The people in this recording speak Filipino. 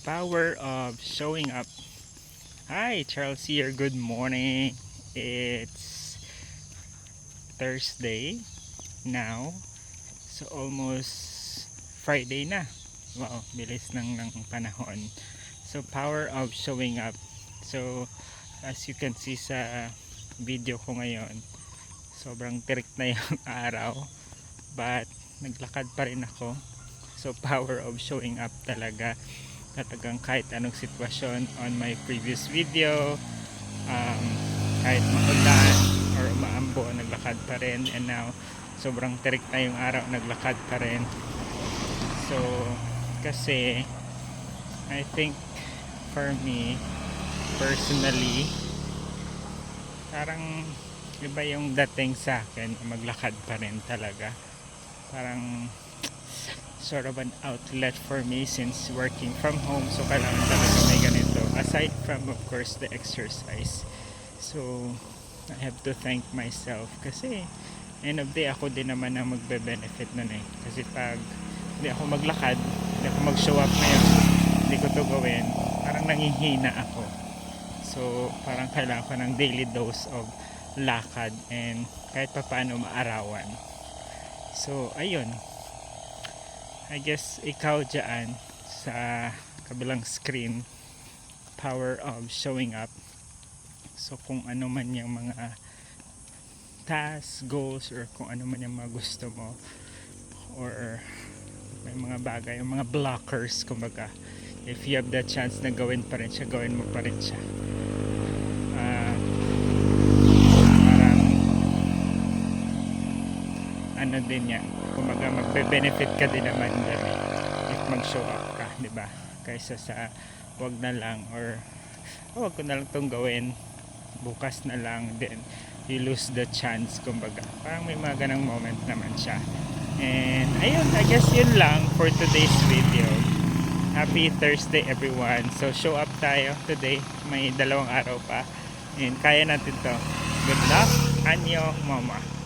power of showing up. Hi, Charles here. Good morning. It's Thursday now. So almost Friday na. Wow, bilis ng panahon. So power of showing up. So as you can see sa video ko ngayon, sobrang tirik na yung araw. But naglakad pa rin ako. So power of showing up talaga. Talagang kahit anong sitwasyon on my previous video, kahit maulan or umaambo, naglakad pa rin. And now sobrang tirik na yung araw, naglakad pa rin. So kasi I think for me personally, parang iba yung dating sa akin, maglakad pa rin talaga. Parang sort of an outlet for me since working from home, so kailangan talaga may ganito aside from of course the exercise. So I have to thank myself kasi end of day ako din naman ang magbe-benefit nun kasi pag hindi ako maglakad, hindi ako mag-show up ngayon, hindi ko to gawin, parang nanghihina ako. So parang kailangan ko ng daily dose of lakad and kahit pa paano maarawan. So ayun, I guess ikaw dyan sa kabilang screen, power of showing up. So kung ano man yung mga tasks, goals, or kung ano man yung mga gusto mo, or may mga bagay, yung mga blockers kumbaga, if you have the chance na gawin pa rin siya, gawin mo pa rin siya. Parang ano din yan, kumbaga magbe-benefit ka din naman dali if mag-show up ka, di ba? Kaysa sa wag na lang, or wag ko na lang tong gawin, bukas na lang, then you lose the chance, kumbaga. Parang may mga ganang moment naman siya. And ayun, I guess yun lang for today's video. Happy Thursday everyone. So show up tayo today, may 2 araw pa and kaya natin to. Good luck, anyo mama.